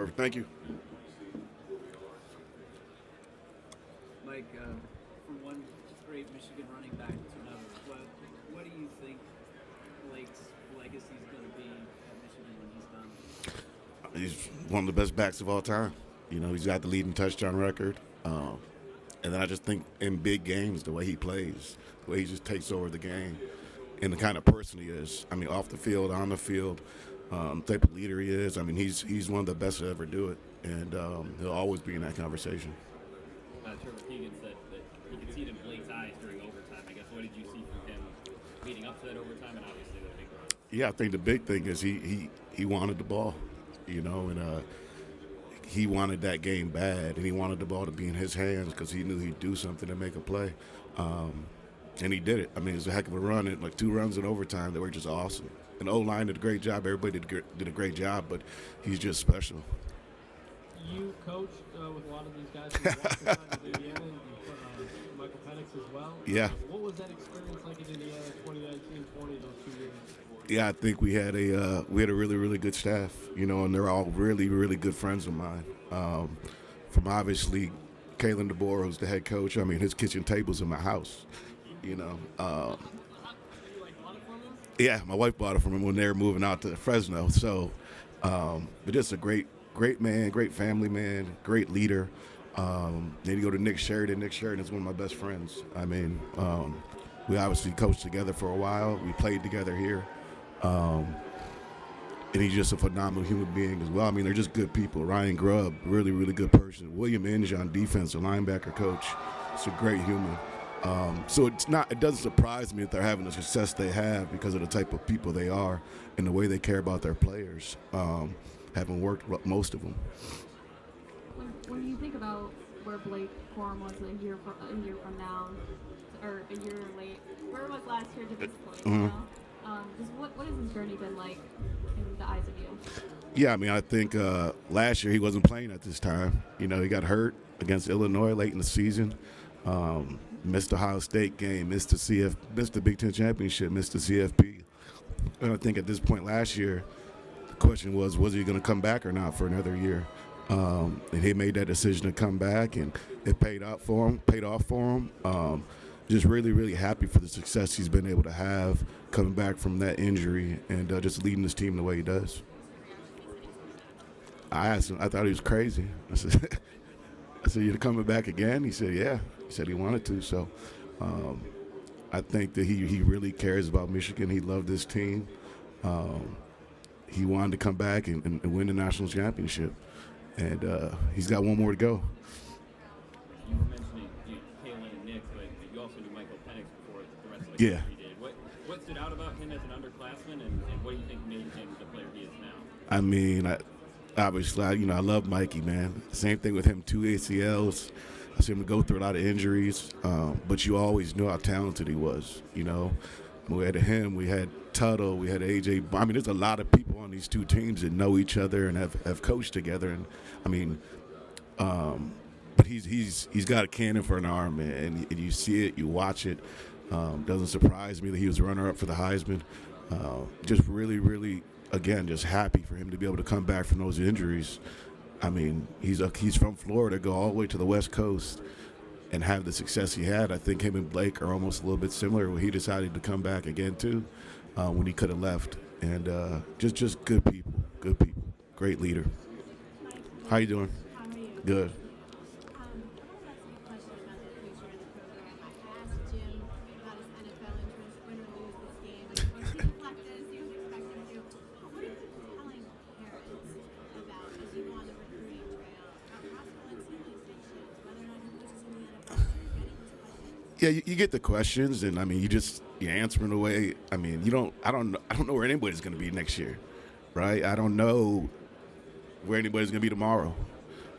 Perfect. Thank you. Mike, from one great Michigan running back to another, what do you think Blake's legacy is going to be at Michigan when he's done? He's one of the best backs of all time. He's got the leading touchdown record. And then I just think in big games, the way he plays, the way he just takes over the game, and the kind of person he is. I mean, off the field, on the field, type of leader he is. I mean, he's one of the best to ever do it, and he'll always be in that conversation. Trevor Keegan said that he could see it in Blake's eyes during overtime. I guess what did you see from him leading up to that overtime and obviously the big run? Yeah, I think the big thing is he wanted the ball, and he wanted that game bad, and he wanted the ball to be in his hands because he knew he'd do something to make a play. And he did it. I mean, it was a heck of a run. And like 2 runs in overtime that were just awesome. And the O-line did a great job. Everybody did a great job, but he's just special. You coached with a lot of these guys from Washington and Indiana, and Michael Penix as well. Yeah. What was that experience like in Indiana, 2019-20, those 2 years? Yeah, I think we had a really, really good staff, and they're all really, really good friends of mine. From obviously Kalen DeBoer, who's the head coach. I mean, his kitchen table's in my house, Yeah, my wife bought it from him when they were moving out to Fresno. So, but just a great man, great family man, great leader. Then you go to Nick Sheridan. Nick Sheridan is one of my best friends. I mean, we obviously coached together for a while. We played together here. And he's just a phenomenal human being as well. I mean, they're just good people. Ryan Grubb, really, really good person. William Inge on defense, a linebacker coach. It's a great human. So it doesn't surprise me that they're having the success they have because of the type of people they are and the way they care about their players, having worked with most of them. When you think about where Blake Corum was a year from now, or a year late, where it was last year to this point, what has his journey been like in the eyes of you? Yeah, I mean, I think last year he wasn't playing at this time. He got hurt against Illinois late in the season. Missed the Ohio State game, missed the Big Ten championship, missed the CFP. And I think at this point last year, the question was he going to come back or not for another year? And he made that decision to come back, and it paid off for him. Just really, really happy for the success he's been able to have coming back from that injury and just leading this team the way he does. I asked him, I thought he was crazy. I said, you're coming back again? He said, yeah. He said he wanted to. So I think that he really cares about Michigan. He loved this team. He wanted to come back and win the national championship. And he's got one more to go. You were mentioning Kalen and Nick, but you also knew Michael Penix before the rest of the country did. What stood out about him as an underclassman, and what do you think made him the player he is now? I mean, obviously, I love Mikey, man. Same thing with him, 2 ACLs. I see him go through a lot of injuries, but you always knew how talented he was, We had him, we had Tuttle, we had AJ. I mean, there's a lot of people on these 2 teams that know each other and have coached together. And, I mean, but he's got a cannon for an arm, man. And you see it, you watch it. Doesn't surprise me that he was runner-up for the Heisman. Just really, really, again, just happy for him to be able to come back from those injuries. I mean, he's from Florida, go all the way to the West Coast and have the success he had. I think him and Blake are almost a little bit similar when he decided to come back again, too, when he could have left. And just good people, great leader. How you doing? How are you? Good. Yeah, you get the questions, and I mean, you answer in a way. I mean, I don't know where anybody's going to be next year, right? I don't know where anybody's going to be tomorrow.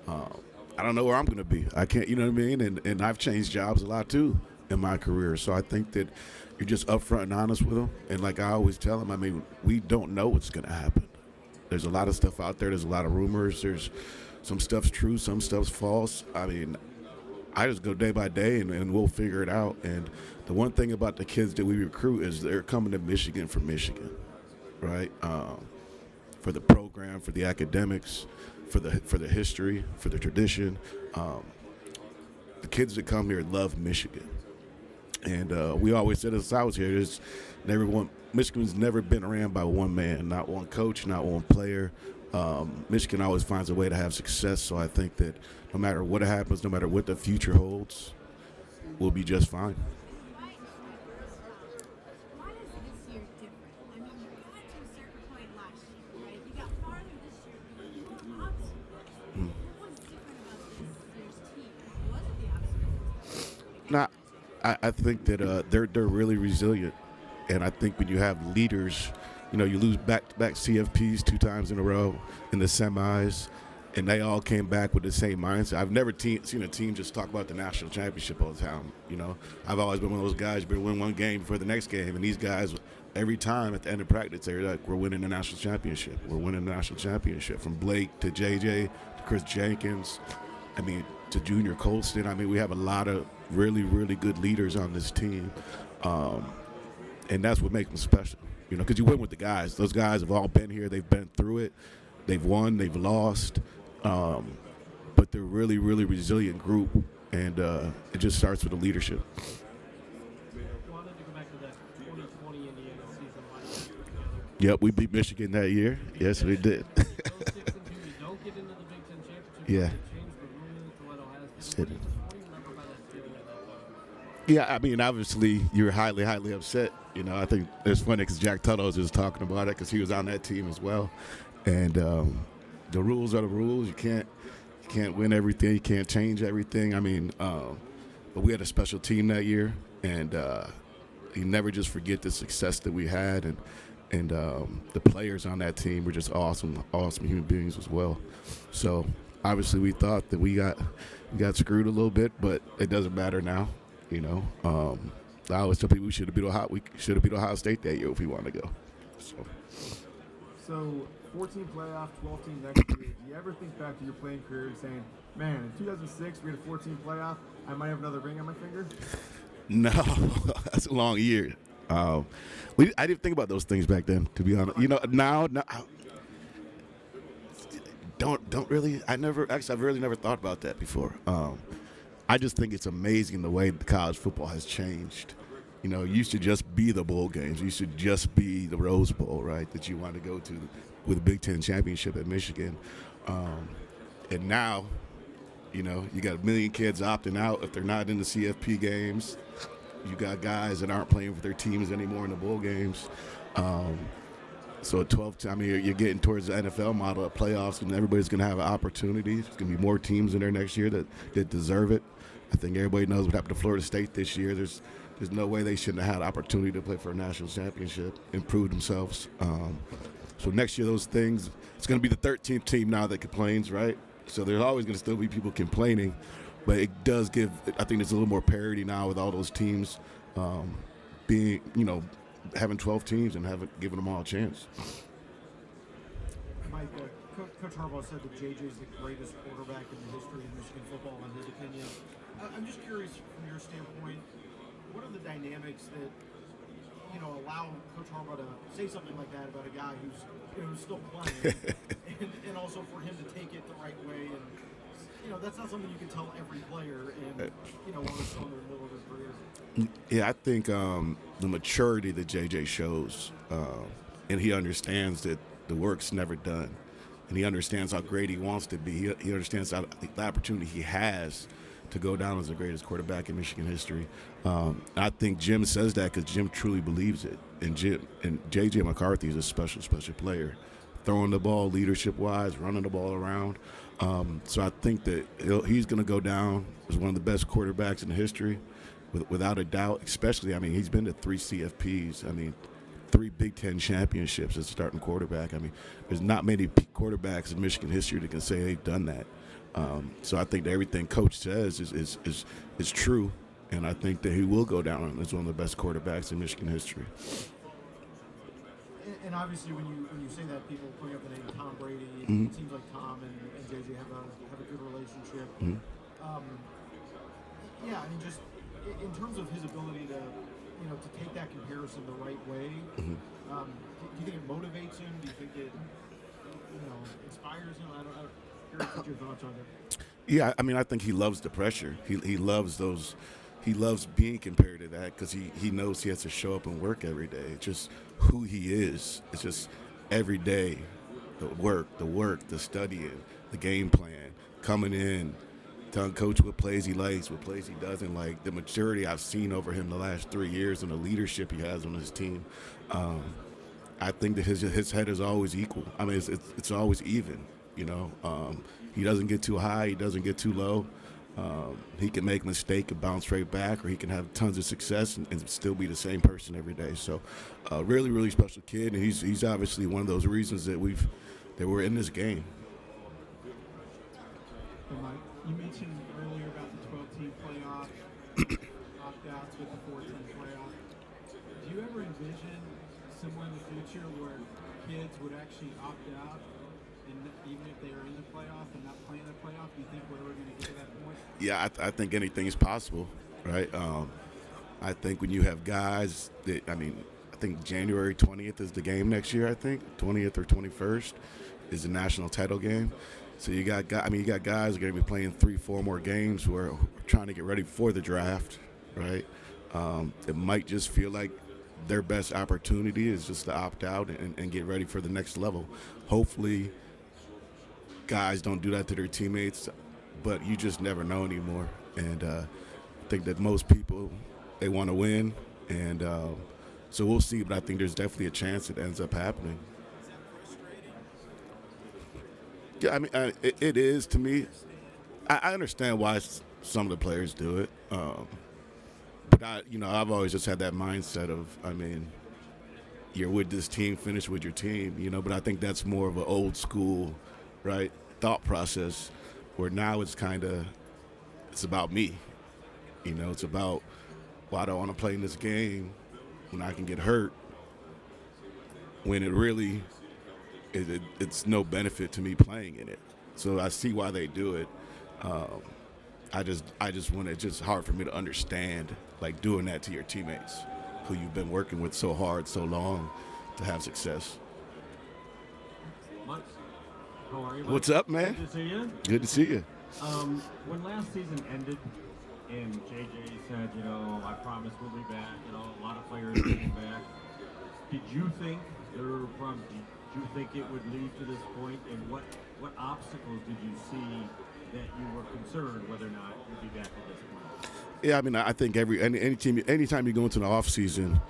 I don't know where I'm going to be. I can't, you know what I mean? And I've changed jobs a lot too in my career, so I think that you're just upfront and honest with them. And like I always tell them, I mean, we don't know what's going to happen. There's a lot of stuff out there. There's a lot of rumors. There's some stuff's true, some stuff's false. I mean, I just go day by day, and we'll figure it out. And the one thing about the kids that we recruit is they're coming to Michigan for Michigan, right? For the program, for the academics, for the history, for the tradition. The kids that come here love Michigan. And we always said as I was here, Michigan's never been ran by one man, not one coach, not one player. Michigan always finds a way to have success, so I think that no matter what happens, no matter what the future holds, we'll be just fine. Why is this year different? I mean, you got to a certain point last year, right? You got farther this year, but you got obstacles. What was different about this year's team? Was it the obstacles? Nah, I think that they're really resilient, and I think when you have leaders, you lose back-to-back CFPs 2 times in a row in the semis, and they all came back with the same mindset. I've never seen a team just talk about the national championship all the time. I've always been one of those guys who win one game before the next game, and these guys, every time at the end of practice, they're like, "We're winning the national championship. We're winning the national championship." From Blake to JJ to Chris Jenkins, to Junior Colston. We have a lot of really, really good leaders on this team, and that's what makes them special. Because you win with the guys. Those guys have all been here. They've been through it. They've won. They've lost. But they're really, really resilient group, and it just starts with the leadership. I wanted to go back to that 2020 Indiana season. Yep, we beat Michigan that year. Yes, we did. Those 6-2, you don't get into the Big Ten championship. Yeah. You change the rules to what Ohio State. What do you remember about that feeling at that time? Yeah, obviously you were highly, highly upset. I think it's funny because Jack Tuttle was just talking about it because he was on that team as well. And the rules are the rules. You can't win everything. You can't change everything. But we had a special team that year, and you never just forget the success that we had, and the players on that team were just awesome human beings as well. So obviously we thought that we got screwed a little bit, but it doesn't matter now. I always tell people we should have beat Ohio State that year if we wanted to go. So 14 playoff, 12 team next year. Do you ever think back to your playing career and saying, "Man, in 2006 we had a 14 playoff. I might have another ring on my finger"? No, that's a long year. I didn't think about those things back then, to be honest. Now, don't really. I've really never thought about that before. I just think it's amazing the way college football has changed. It used to just be the bowl games. It used to just be the Rose Bowl, right, that you want to go to with a Big Ten championship at Michigan. And now, you got a million kids opting out if they're not in the CFP games. You got guys that aren't playing for their teams anymore in the bowl games. So at 12, you're getting towards the NFL model of playoffs, and everybody's going to have an opportunity. There's going to be more teams in there next year that deserve it. I think everybody knows what happened to Florida State this year. There's no way they shouldn't have had an opportunity to play for a national championship and prove themselves. So next year, those things, it's going to be the 13th team now that complains, right? So there's always going to still be people complaining, but it does give, I think there's a little more parity now with all those teams being, having 12 teams and giving them all a chance. Mike, Coach Harbaugh said that JJ is the greatest quarterback in the history of Michigan football, in his opinion. I'm just curious, from your standpoint, what are the dynamics that allow Coach Harbaugh to say something like that about a guy who's still playing, and also for him to take it the right way? And that's not something you can tell every player, and while they're still in the middle of their career. Yeah, I think the maturity that JJ shows, and he understands that the work's never done, and he understands how great he wants to be. He understands the opportunity he has to go down as the greatest quarterback in Michigan history. I think Jim says that because Jim truly believes it. And JJ McCarthy is a special, special player. Throwing the ball leadership-wise, running the ball around. So I think that he's going to go down as one of the best quarterbacks in history, without a doubt. Especially, he's been to 3 CFPs. 3 Big Ten championships as a starting quarterback. There's not many quarterbacks in Michigan history that can say they've done that. So I think that everything Coach says is true, and I think that he will go down as one of the best quarterbacks in Michigan history. And obviously, when you say that, people bring up the name Tom Brady. Mm-hmm. It seems like Tom and JJ have a good relationship. Mm-hmm. Just in terms of his ability to take that comparison the right way. Mm-hmm. Do you think it motivates him? Do you think it inspires him? I don't Curious what your thoughts are there. Yeah, I mean, I think he loves the pressure. He loves those. He loves being compared to that because he knows he has to show up and work every day. It's just who he is. It's just every day, the work, the studying, the game plan, coming in, telling coach what plays he likes, what plays he doesn't like. The maturity I've seen over him the last 3 years and the leadership he has on his team. I think that his head is always equal. I mean, it's always even. You know, he doesn't get too high, he doesn't get too low. He can make a mistake and bounce right back, or he can have tons of success and still be the same person every day. So, really, really special kid, and he's obviously one of those reasons that we're in this game. Hey, Mike, you mentioned earlier about the 12-team playoff, opt-outs with the 4-team playoff. Do you ever envision somewhere in the future where kids would actually opt out, and even if they are in the playoff and not playing the playoff? Do you think we're ever going to get to that point? Yeah, I think anything is possible, right? I think when you have guys that, I think January 20th is the game next year. I think 20th or 21st is the national title game. So you got guys are going to be playing 3-4 more games who are trying to get ready for the draft, right? It might just feel like their best opportunity is just to opt out and get ready for the next level. Hopefully, guys don't do that to their teammates, but you just never know anymore. And I think that most people, they want to win, and so we'll see. But I think there's definitely a chance it ends up happening. Yeah, I mean, it is to me. I understand why some of the players do it, but I've always just had that mindset of, you're with this team, finish with your team, But I think that's more of an old school, right, thought process, where now it's about me, It's about, well, I don't want to play in this game when I can get hurt, when it really. It's no benefit to me playing in it, so I see why they do it. I just want it's just hard for me to understand, like, doing that to your teammates who you've been working with so hard, so long to have success. Mike, how are you, Mike? What's up, man? Good to see you. Good to see you. When last season ended and JJ said, I promise we'll be back, a lot of players came back, did you think do you think it would lead to this point, and what obstacles did you see that you were concerned whether or not you'd be back at this point? Yeah, I think anytime you go into the off season,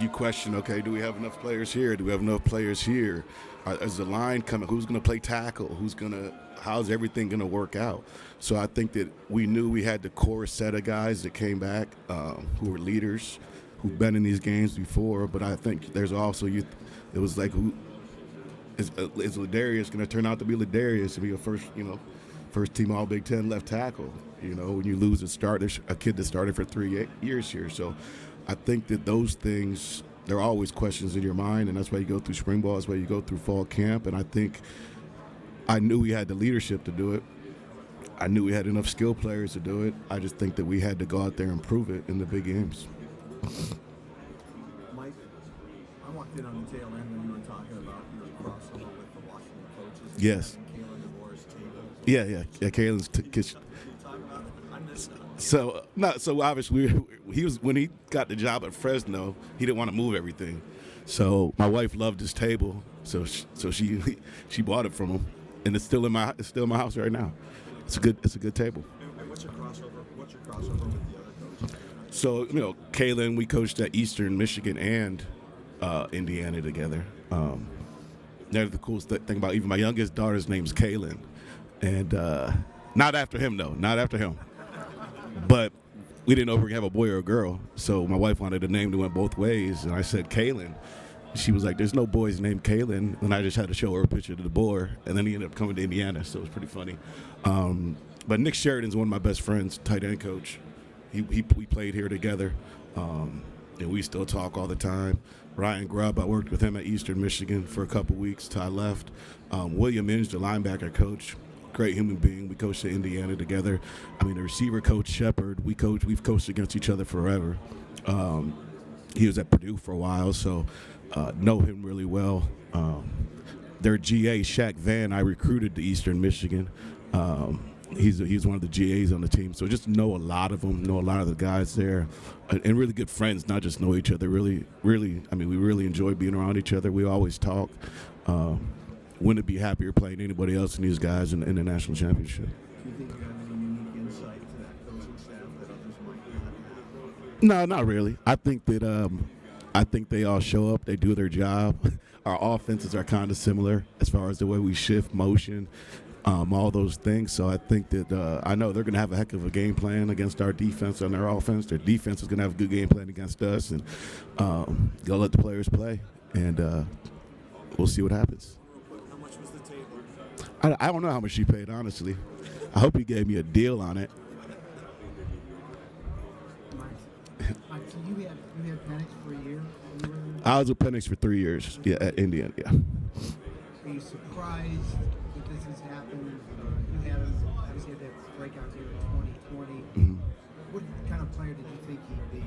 you question, okay, do we have enough players here? Do we have enough players here? Is the line coming? Who's going to play tackle? How's everything going to work out? So I think that we knew we had the core set of guys that came back, who were leaders, who've been in these games before. But I think there's also it was like, who is Ladarius going to turn out to be Ladarius to be a first team All Big Ten left tackle? When you lose a kid that started for 3 years here. So I think that those things, there are always questions in your mind, and that's why you go through spring ball, that's why you go through fall camp. And I think I knew we had the leadership to do it. I knew we had enough skill players to do it. I just think that we had to go out there and prove it in the big games. Mike, I walked in on the tail end when you were talking about your crossover with the Washington coaches. Yes. Kalen DeVore's table. Yeah. Kalen's kitchen. Talk about it. I missed that. So obviously he was, when he got the job at Fresno, he didn't want to move everything. So my wife loved his table, so she bought it from him, and it's still in my house right now. It's a good table. And what's your crossover with the other coaches? So Kalen, we coached at Eastern Michigan and Indiana together. That's the coolest thing about, even my youngest daughter's name's Kaylin, and not after him though, not after him. But we didn't know if we were gonna have a boy or a girl, so my wife wanted a name that went both ways, and I said Kaylin. She was like, "There's no boys named Kaylin," and I just had to show her a picture of the boy, and then he ended up coming to Indiana, so it was pretty funny. But Nick Sheridan's one of my best friends, tight end coach. We played here together, and we still talk all the time. Ryan Grubb, I worked with him at Eastern Michigan for a couple weeks till I left. William Inge, the linebacker coach, great human being. We coached at Indiana together. The receiver coach Shepard, we've coached against each other forever. He was at Purdue for a while, so know him really well. their GA, Shaq Van, I recruited to Eastern Michigan. He's one of the GAs on the team, so just know a lot of them, know a lot of the guys there, and really good friends. Not just know each other. Really, I mean, we really enjoy being around each other. We always talk. Wouldn't be happier playing anybody else than these guys in the national championship. Do you think you have any unique insight to that coaching staff that others might not have? No, not really. I think they all show up. They do their job. Our offenses are kind of similar as far as the way we shift motion, all those things. So I think that I know they're going to have a heck of a game plan against our defense and their offense. Their defense is going to have a good game plan against us, and go let the players play, and we'll see what happens. How much was the table? I don't know how much she paid, honestly. I hope he gave me a deal on it. Mike, so you had Penix for a year? I was with Penix for 3 years, yeah, at Indiana, yeah. Are you surprised that this has happened? You had him, obviously, had that breakout year in 2020. Mm-hmm. What kind of player did you think he'd be?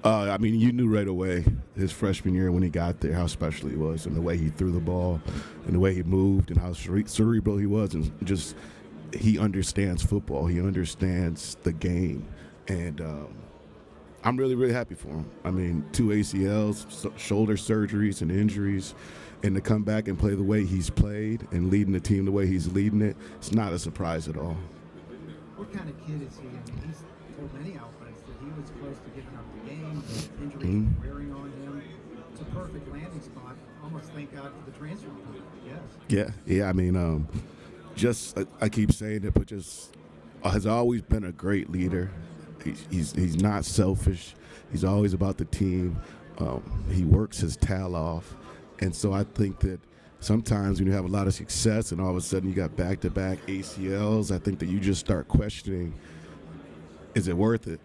I mean, you knew right away his freshman year when he got there how special he was, and the way he threw the ball, and the way he moved, and how cerebral he was, and just he understands football. He understands the game, and I'm really, really happy for him. I mean, 2 ACLs, shoulder surgeries, and injuries, and to come back and play the way he's played and leading the team the way he's leading it, it's not a surprise at all. What kind of kid is he? I mean, he's told many outlets that he was close to giving up the game, injuries wearing on him. It's a perfect landing spot. Almost thank God for the transfer portal, yes. Yeah. I mean, I keep saying it, but just has always been a great leader. He's not selfish. He's always about the team. He works his tail off, and so I think that sometimes when you have a lot of success and all of a sudden you got back-to-back ACLs, I think that you just start questioning, is it worth it?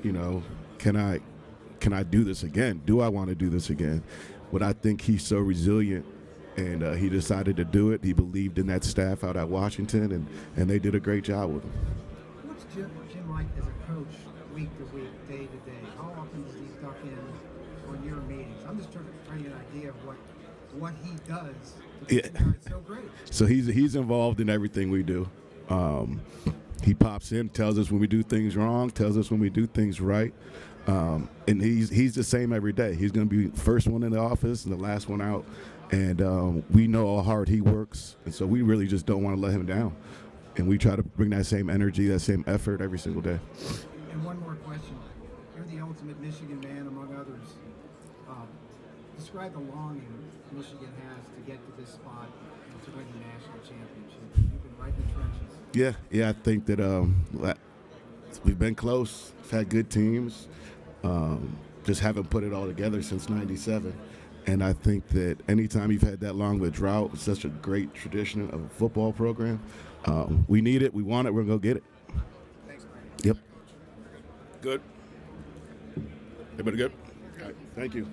You know, can I do this again? Do I want to do this again? But I think he's so resilient, and he decided to do it. He believed in that staff out at Washington, and they did a great job with him. What's Jim like as a coach, week to week, day to day? How often does he duck in on your meetings? I'm just trying to get an idea of what he does to make the guys so great. So he's involved in everything we do. He pops in, tells us when we do things wrong, tells us when we do things right, and he's the same every day. He's going to be first one in the office and the last one out, and we know how hard he works, and so we really just don't want to let him down, and we try to bring that same energy, that same effort every single day. And one more question. You're the ultimate Michigan man among others. Describe the longing Michigan has to get to this spot and to win the national championship. You've been right in the trenches. Yeah, I think that we've been close. We've had good teams. Just haven't put it all together since '97. And I think that anytime you've had that long of a drought, it's such a great tradition of a football program. We need it. We want it. We're going to go get it. Thanks, Mike. Yep. Good. Everybody good? All right. Thank you.